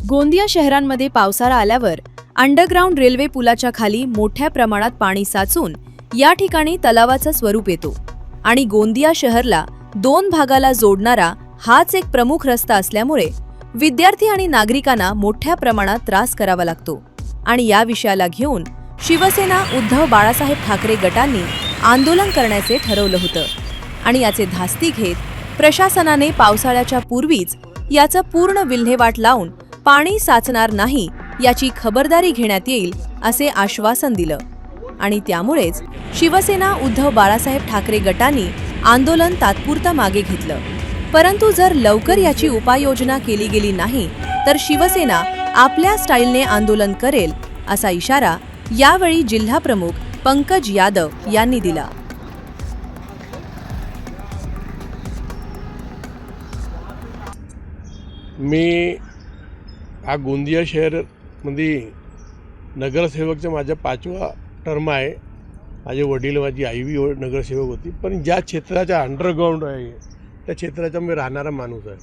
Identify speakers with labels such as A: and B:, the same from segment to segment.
A: गोंदिया शहरांमध्ये पावसाळा आल्यावर अंडरग्राऊंड रेल्वे पुलाच्या खाली मोठ्या प्रमाणात पाणी साचून या ठिकाणी तलावाचं स्वरूप येतो आणि गोंदिया शहरला दोन भागाला जोडणारा हाच एक प्रमुख रस्ता असल्यामुळे विद्यार्थी आणि नागरिकांना मोठ्या प्रमाणात त्रास करावा लागतो। आणि या विषयाला घेऊन शिवसेना उद्धव बाळासाहेब ठाकरे गटांनी आंदोलन करण्याचे ठरवलं होतं आणि याचे धास्ती घेत प्रशासनाने पावसाळ्याच्या पूर्वीच याचं पूर्ण विल्हेवाट लावून पाणी साचणार नाही याची खबरदारी घेण्यात येईल असे आश्वासन दिलं आणि त्यामुळेच शिवसेना उद्धव बाळासाहेब ठाकरे गटांनी आंदोलन तात्पुरता मागे घेतलं। परंतु जर लवकर याची उपाययोजना केली गेली नाही तर शिवसेना आपल्या स्टाईलने आंदोलन करेल असा इशारा यावेळी जिल्हा प्रमुख पंकज यादव यांनी दिला।
B: मी गोंदिया शहरमध्ये नगरसेवकचा माझा 5वा टर्म आहे। माझे वडील माझी आई बी नगरसेवक होती, पण ज्या क्षेत्राचा अंडरग्राउंड आहे त्या क्षेत्राचा मी राहणारा माणूस आहे।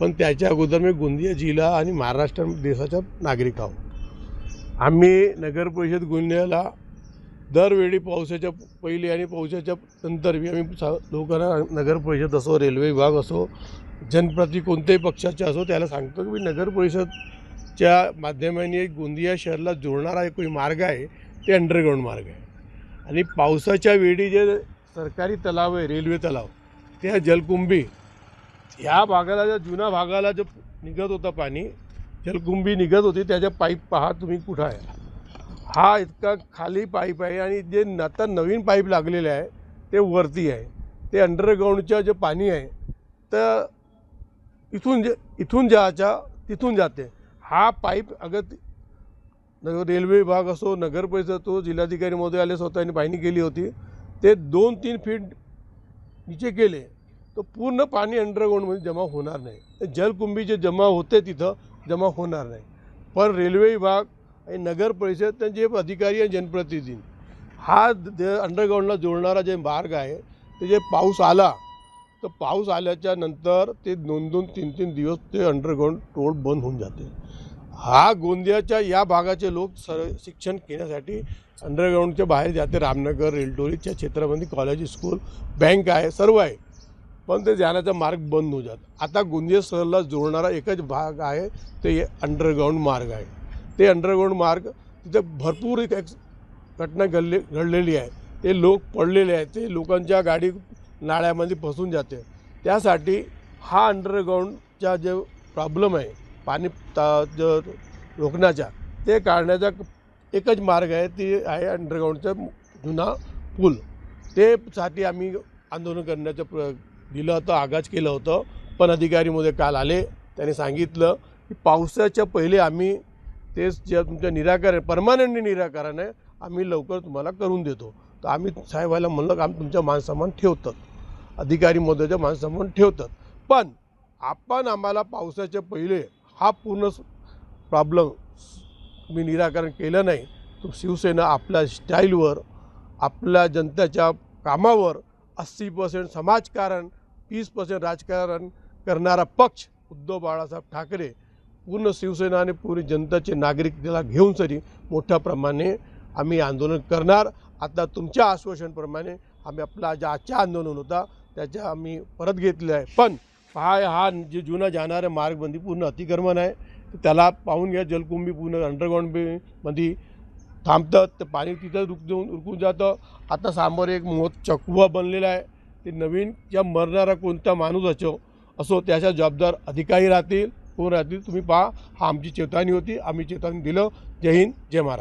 B: पण त्याच्या अगोदर मी गोंदिया जिल्हा आणि महाराष्ट्र देशाचा नागरिक आहोत। आम्ही नगर परिषद गोंदियाला दरवेळी पावसाच्या पहिले आणि पावसाच्या नंतर बी आम्ही लोकांना नगर परिषद असो, रेल्वे विभाग असो, जनप्रतिनिधी कोणत्याही पक्षाचे असो त्याला सांगतो की नगर परिषदच्या माध्यमाने गोंदिया शहराला जोडणारा एक मार्ग आहे ते अंडरग्राउंड मार्ग आहे। आणि पावसाच्या वेळी जे सरकारी तलाव आहे, रेल्वे तलाव, त्या जलकुंभी ह्या भागाला, ज्या जुन्या भागाला जो निघत होता पाणी, जलकुंभी निघत होती, त्याच्या पाईप पहा तुम्ही कुठं आहे। हा इतका खाली पाईप आहे आणि जे आता नवीन पाईप लागलेले आहे ते वरती आहे। ते अंडरग्राउंडचं जे पाणी आहे तर इथून जायच्या तिथून जाते। हा पाईप अगर रेल्वे विभाग असो, नगर परिषद असो, जिल्हाधिकारी महोदय आले स्वतःने पाहणी केली होती, ते 2-3 फीट नीचे केले तर पूर्ण पाणी अंडरग्राउंडमध्ये जमा होणार नाही। जलकुंभी जे जमा होते तिथं जमा होणार नाही। पण रेल्वे विभाग आणि नगर परिषद त्यांचे अधिकारी आणि जनप्रतिनिधी हा अंडरग्राउंडला जोडणारा जे मार्ग आहे ते जे पाऊस आला तर पाऊस आल्याच्या नंतर ते 2-2, 3-3 दिवस ते अंडरग्राउंड रोड बंद होऊन जाते। हा गोंदियाच्या या भागाचे लोक शिक्षण घेण्यासाठी अंडरग्राउंडच्या बाहेर जाते। रामनगर, रेलटोलीच्या क्षेत्रामध्ये कॉलेज, स्कूल, बँक आहे, सर्व आहे, पण ते जाण्याचा मार्ग बंद होऊन जातो। आता गोंदिया शहराला जोडणारा एकच भाग आहे ते अंडरग्राउंड मार्ग आहे। ते अंडरग्राउंड मार्ग तिथे भरपूर घटना घडलेली आहे, ते लोक पडलेले आहेत, ते लोकांच्या गाडी नाळ्यामध्ये फसून जाते। त्यासाठी हा अंडरग्राउंडचा जे प्रॉब्लेम आहे पाणी रोखण्याचा, ते काढण्याचा एकच मार्ग आहे, ते आहे अंडरग्राउंडचा जुना पूल। ते साठी आम्ही आंदोलन करण्याचं दिलं होतं, आगाज केलं होतं, पण अधिकारी मध्ये काल आले, त्यांनी सांगितलं की पावसाच्या पहिले आम्ही ते जे तुमच्या निराकरण परमानंट निराकरण आहे आम्ही लवकर तुम्हाला करून देतो। तर आम्ही साहेबाला म्हणलं की आम्ही तुमच्या मानसन्मान ठेवतात, अधिकारी महोदयाचा मानसन्मान ठेवतात, पण आपण आम्हाला पावसाच्या पहिले हा पूर्ण प्रॉब्लेम मी निराकरण केलं नाही तर शिवसेना आपल्या स्टाईलवर, आपल्या जनतेच्या कामावर 80% समाजकारण, 20% राजकारण करणारा पक्ष उद्धव बाळासाहेब ठाकरे, पूर्ण शिवसेना आणि पूर्ण जनतेचे नागरिक त्याला घेऊन सरी मोठ्या प्रमाणे आम्ही आंदोलन करणार। आता तुमच्या आश्वासनाप्रमाणे आम्ही आपला जे आजचा आंदोलन होता त्याच्या आम्ही परत घेतले आहे। पण हा जे जुना जाणारा मार्गबंदी पूर्ण अतिक्रमण आहे, त्याला पाहून घ्या। जलकुंभी पूर्ण अंडरग्राउंडमध्ये थांबतात, तर पाणी तिथं रुकून जातं। आता समोर एक चकवा बनलेला आहे, ते नवीन या मरणारा कोणता माणूस असो त्याच्या जबाबदार अधिकारी राहतील, कोण राहतील तुम्ही पहा। हा आमची चेतावणी होती, आम्ही चेतावणी दिलं। जय हिंद, जय महाराष्ट्र।